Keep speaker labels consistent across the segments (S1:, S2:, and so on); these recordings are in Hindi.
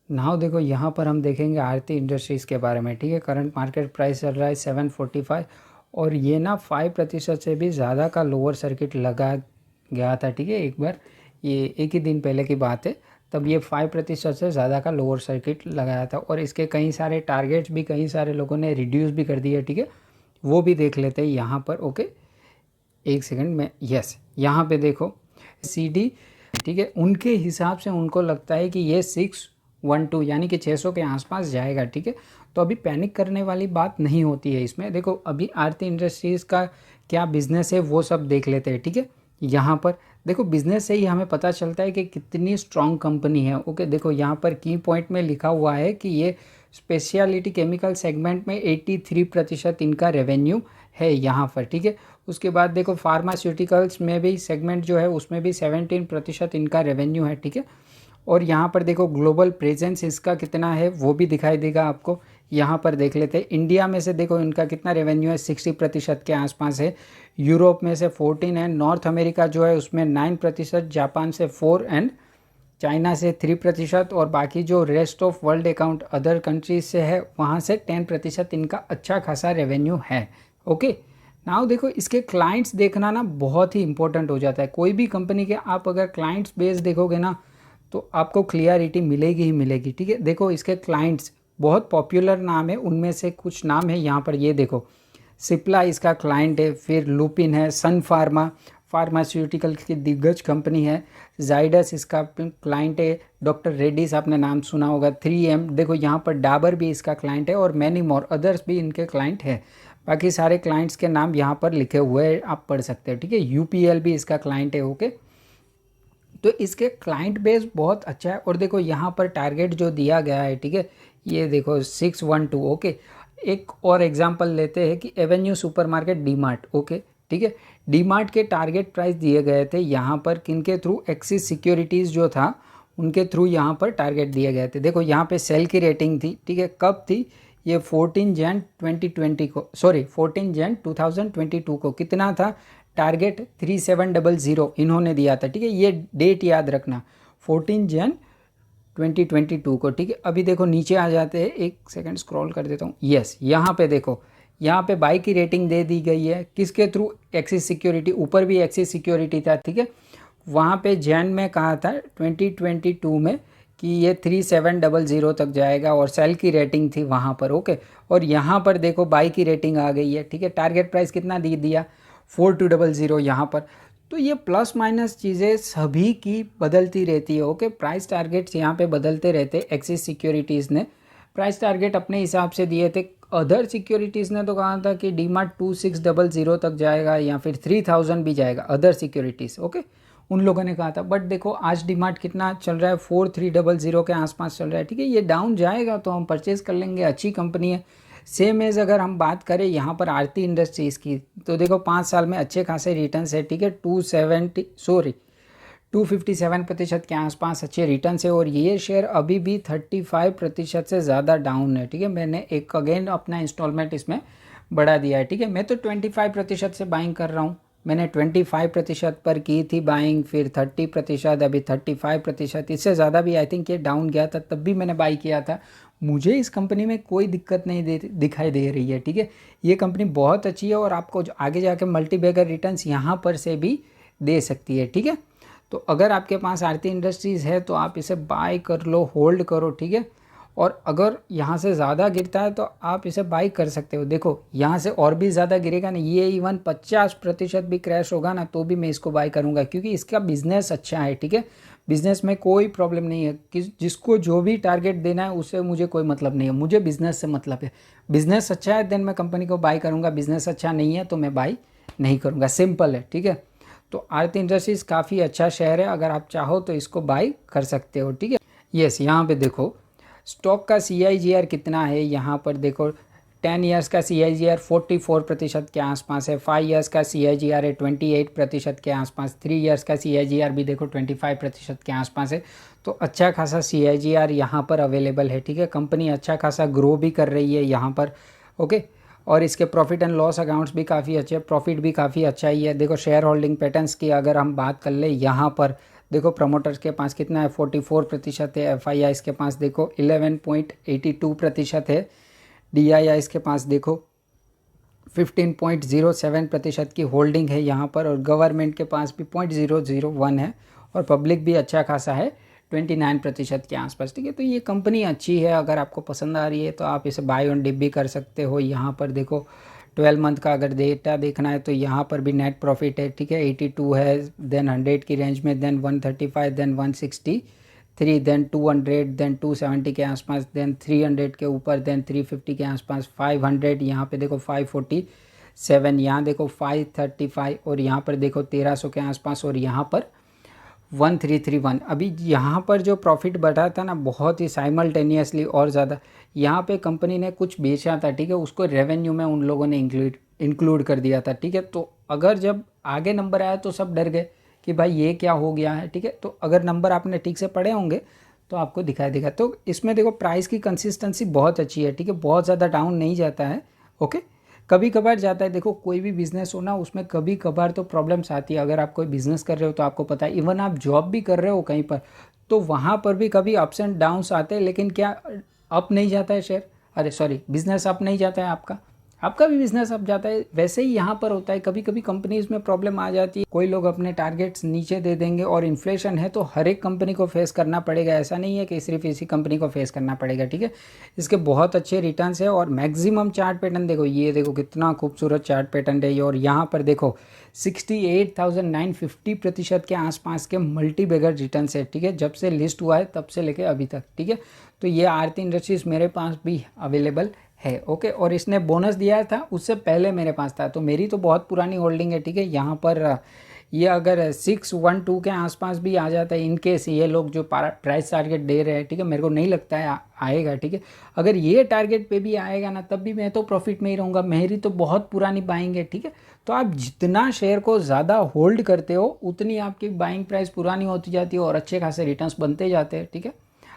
S1: नाउ देखो यहाँ पर हम देखेंगे आरती इंडस्ट्रीज़ के बारे में, ठीक है। करंट मार्केट प्राइस चल रहा है 745 और ये ना 5% से भी ज़्यादा का लोअर सर्किट लगा गया था, ठीक है। एक बार ये एक ही दिन पहले की बात है, तब ये 5% से ज़्यादा का लोअर सर्किट लगाया था और इसके कई सारे टारगेट्स भी कई सारे लोगों ने रिड्यूस भी कर दिए, ठीक है। वो भी देख लेते हैं यहाँ पर। ओके, एक सेकंड में, यस, यहाँ पे देखो CD, ठीक है। उनके हिसाब से उनको लगता है कि ये 612 यानी कि 600 के आसपास जाएगा, ठीक है। तो अभी पैनिक करने वाली बात नहीं होती है इसमें। देखो अभी आरती इंडस्ट्रीज़ का क्या बिजनेस है वो सब देख लेते हैं, ठीक है। यहाँ पर देखो बिजनेस से ही हमें पता चलता है कि कितनी स्ट्रॉन्ग कंपनी है। ओके, देखो यहाँ पर की पॉइंट में लिखा हुआ है कि ये स्पेशलिटी केमिकल सेगमेंट में 83% इनका रेवेन्यू है यहाँ पर, ठीक है। उसके बाद देखो फार्मास्यूटिकल्स में भी सेगमेंट जो है उसमें भी 17% इनका रेवेन्यू है, ठीक है। और यहाँ पर देखो ग्लोबल प्रेजेंस इसका कितना है वो भी दिखाई देगा आपको। यहाँ पर देख लेते हैं इंडिया में से देखो इनका कितना रेवेन्यू है, 60% के आसपास है। यूरोप में से 14 है, नॉर्थ अमेरिका जो है उसमें 9%, जापान से 4 एंड चाइना से 3% और बाकी जो rest of world account other countries से है वहाँ से 10% इनका अच्छा खासा रेवेन्यू है। ओके, नाउ देखो इसके क्लाइंट्स देखना ना बहुत ही इंपॉर्टेंट हो जाता है। कोई भी कंपनी के आप अगर क्लाइंट्स बेस देखोगे ना तो आपको क्लियरिटी मिलेगी ही मिलेगी, ठीक है। देखो इसके क्लाइंट्स बहुत पॉपुलर नाम है, उनमें से कुछ नाम है यहाँ पर, ये देखो सिप्ला इसका क्लाइंट है, फिर लुपिन है, सन फार्मा फार्मास्यूटिकल की दिग्गज कंपनी है, जाइडस इसका क्लाइंट है, डॉक्टर रेड्डीज आपने नाम सुना होगा, 3M देखो यहाँ पर डाबर भी इसका क्लाइंट है और मैनी मोर अदर्स भी इनके क्लाइंट है। बाकी सारे क्लाइंट्स के नाम यहाँ पर लिखे हुए हैं, आप पढ़ सकते हैं, ठीक है। UPL भी इसका क्लाइंट है। ओके, तो इसके क्लाइंट बेस बहुत अच्छा है। और देखो यहाँ पर टारगेट जो दिया गया है, ठीक है, ये देखो 612। ओके, एक और एग्जांपल लेते हैं कि एवेन्यू सुपरमार्केट डीमार्ट। ओके, ठीक है, डीमार्ट के टारगेट प्राइस दिए गए थे यहाँ पर किनके थ्रू, एक्सिस सिक्योरिटीज़ जो था उनके थ्रू यहाँ पर टारगेट दिए गए थे। देखो यहाँ पे सेल की रेटिंग थी, ठीक है, कब थी, ये 14 जन 2020 को, सॉरी 14 जन 2022 को कितना था टारगेट, 3700 इन्होंने दिया था, ठीक है। ये डेट याद रखना, 14 जन 2022 को, ठीक है। अभी देखो नीचे आ जाते हैं, एक सेकंड स्क्रॉल कर देता हूँ, यस, यहाँ पे देखो यहाँ पे बाई की रेटिंग दे दी गई है किसके थ्रू, एक्सिस सिक्योरिटी, ऊपर भी एक्सिस सिक्योरिटी था, ठीक है। वहाँ पे जैन में कहा था 2022 में कि ये 3700 तक जाएगा और सेल की रेटिंग थी वहाँ पर। ओके, और यहाँ पर देखो बाई की रेटिंग आ गई है, ठीक है। टारगेट प्राइस कितना दे दिया, 4200 यहाँ पर। तो ये प्लस माइनस चीज़ें सभी की बदलती रहती है। ओके, प्राइस टारगेट्स यहाँ पे बदलते रहते। एक्सिस सिक्योरिटीज़ ने प्राइस टारगेट अपने हिसाब से दिए थे, अदर सिक्योरिटीज़ ने तो कहा था कि डीमार्ट 2600 तक जाएगा या फिर 3000 भी जाएगा, अदर सिक्योरिटीज़। ओके, उन लोगों ने कहा था, बट देखो आज डीमार्ट कितना चल रहा है, 4300 के आसपास चल रहा है, ठीक है। ये डाउन जाएगा तो हम परचेज़ कर लेंगे, अच्छी कंपनी है। सेम एज अगर हम बात करें यहाँ पर आरती इंडस्ट्रीज़ की, तो देखो 5 साल में अच्छे खासे रिटर्न्स है, ठीक है। 257% के आसपास अच्छे रिटर्न है और ये शेयर अभी भी 35% से ज़्यादा डाउन है, ठीक है। मैंने एक अगेन अपना इंस्टॉलमेंट इसमें बढ़ा दिया है, ठीक है। मैं तो 25% से बाइंग कर रहा हूँ, मैंने 25% पर की थी बाइंग, फिर 30%, अभी 35%, इससे ज़्यादा भी आई थिंक ये डाउन गया था, तब भी मैंने बाई किया था। मुझे इस कंपनी में कोई दिक्कत नहीं दिखाई दे रही है, ठीक है। ये कंपनी बहुत अच्छी है और आपको आगे जाके मल्टीबैगर रिटर्न्स यहाँ पर से भी दे सकती है, ठीक है। तो अगर आपके पास आरती इंडस्ट्रीज़ है तो आप इसे बाय कर लो, होल्ड करो, ठीक है। और अगर यहाँ से ज़्यादा गिरता है तो आप इसे बाई कर सकते हो। देखो यहाँ से और भी ज़्यादा गिरेगा ना, ये इवन 50% भी क्रैश होगा ना तो भी मैं इसको बाई करूँगा, क्योंकि इसका बिजनेस अच्छा है, ठीक है। बिजनेस में कोई प्रॉब्लम नहीं है कि जिसको जो भी टारगेट देना है उससे मुझे कोई मतलब नहीं है, मुझे बिज़नेस से मतलब है। बिज़नेस अच्छा है देन मैं कंपनी को बाई करूँगा, बिज़नेस अच्छा नहीं है तो मैं बाई नहीं करूँगा, सिंपल है, ठीक है। तो आरती इंडस्ट्रीज़ काफ़ी अच्छा शेयर है, अगर आप चाहो तो इसको बाई कर सकते हो, ठीक है। यस, यहाँ पे देखो स्टॉक का CIGR कितना है, यहाँ पर देखो 10 ईयर्स का CIGR 44% के आसपास है, 5 ईयर्स का CIGR है 28% के आसपास, 3 ईयर्स का CIGR भी देखो 25% के आसपास है। तो अच्छा खासा CIGR यहाँ पर अवेलेबल है, ठीक है। कंपनी अच्छा खासा ग्रो भी कर रही है यहाँ पर। ओके, और इसके प्रॉफिट एंड लॉस अकाउंट्स भी काफ़ी अच्छे, प्रॉफिट भी काफ़ी अच्छा ही है। देखो शेयर होल्डिंग पैटर्न्स की अगर हम बात कर ले यहाँ पर, देखो प्रमोटर्स के पास कितना है 44% है, FIIs के पास देखो 11.82% है, DIIs के पास देखो 15.07% की होल्डिंग है यहाँ पर, और गवर्नमेंट के पास भी 0.001 है, और पब्लिक भी अच्छा खासा है 29% के आसपास। ठीक है, तो ये कंपनी अच्छी है, अगर आपको पसंद आ रही है तो आप इसे बाय ऑन डिप भी कर सकते हो। यहाँ पर देखो 12 मंथ का अगर डेटा देखना है तो यहाँ पर भी नेट प्रॉफिट है। ठीक है, 82 है, देन 100 की रेंज में, देन 135, देन 163, देन 200, देन 270 के आसपास, देन 300 के ऊपर, देन 350 के आसपास, 500, यहाँ पे देखो 547, यहाँ देखो 535, और यहाँ पर देखो 1300 के आसपास, और यहाँ पर 1331। अभी यहाँ पर जो प्रॉफिट बढ़ा था ना बहुत ही साइमल्टेनियसली और ज़्यादा, यहाँ पे कंपनी ने कुछ बेचा था, ठीक है, उसको रेवेन्यू में उन लोगों ने इंक्लूड कर दिया था। ठीक है, तो अगर जब आगे नंबर आया तो सब डर गए कि भाई ये क्या हो गया है। ठीक है, तो अगर नंबर आपने ठीक से पढ़े होंगे तो आपको दिखाई देगा। तो इसमें देखो प्राइस की कंसिस्टेंसी बहुत अच्छी है। ठीक है, बहुत ज़्यादा डाउन नहीं जाता है। ओके, कभी कभार जाता है। देखो कोई भी बिज़नेस हो ना, उसमें कभी कभार तो प्रॉब्लम्स आती है। अगर आप कोई बिज़नेस कर रहे हो तो आपको पता है, इवन आप जॉब भी कर रहे हो कहीं पर, तो वहाँ पर भी कभी अप्स एंड डाउन्स आते हैं, लेकिन क्या अप नहीं जाता है शेयर, अरे सॉरी बिज़नेस अप नहीं जाता है आपका भी बिजनेस अप जाता है। वैसे ही यहाँ पर होता है, कभी कभी कंपनीज में प्रॉब्लम आ जाती है, कोई लोग अपने टारगेट्स नीचे दे देंगे, और इन्फ्लेशन है तो हर एक कंपनी को फेस करना पड़ेगा, ऐसा नहीं है कि सिर्फ इसी कंपनी को फेस करना पड़ेगा। ठीक है, इसके बहुत अच्छे रिटर्न्स है, और मैक्सिमम चार्ट पैटर्न देखो, ये देखो कितना खूबसूरत चार्ट पैटर्न है ये, और यहाँ पर देखो 68,950% के आसपास के मल्टी बैगर रिटर्न्स है। ठीक है, जब से लिस्ट हुआ है तब से लेके अभी तक। ठीक है, तो ये आरती इंडस्ट्रीज मेरे पास भी अवेलेबल है। ओके, और इसने बोनस दिया था उससे पहले मेरे पास था, तो मेरी तो बहुत पुरानी होल्डिंग है। ठीक है, यहाँ पर ये अगर 612 के आसपास भी आ जाता है, इनकेस ये लोग जो प्राइस टारगेट दे रहे हैं, ठीक है, मेरे को नहीं लगता है आएगा। ठीक है, अगर ये टारगेट पे भी आएगा ना, तब भी मैं तो प्रॉफिट में ही रहूँगा, मेरी तो बहुत पुरानी बाइंग है। ठीक है, तो आप जितना शेयर को ज़्यादा होल्ड करते हो उतनी आपकी बाइंग प्राइस पुरानी होती जाती है, और अच्छे खासे रिटर्न्स बनते जाते हैं। ठीक है,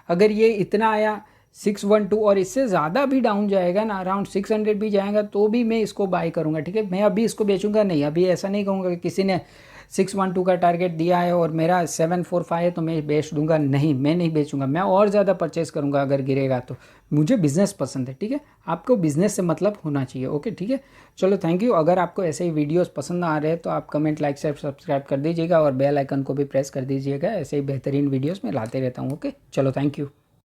S1: अगर ये इतना आया 612 और इससे ज़्यादा भी डाउन जाएगा ना, अराउंड 600 भी जाएगा, तो भी मैं इसको बाय करूँगा। ठीक है, मैं अभी इसको बेचूंगा नहीं, अभी ऐसा नहीं कहूँगा कि किसी ने 612 का टारगेट दिया है और मेरा 745 है तो मैं बेच दूंगा, नहीं, मैं नहीं बेचूंगा, मैं और ज़्यादा परचेस करूँगा अगर गिरेगा तो। मुझे बिज़नेस पसंद है। ठीक है, आपको बिज़नेस से मतलब होना चाहिए। ओके, ठीक है, चलो थैंक यू। अगर आपको ऐसे ही वीडियोस पसंद आ रहे हैं तो आप कमेंट, लाइक, शेयर, सब्सक्राइब कर दीजिएगा, और बेल आइकन को भी प्रेस कर दीजिएगा। ऐसे ही बेहतरीन वीडियोस मैं लाते रहता हूँ। ओके, चलो थैंक यू।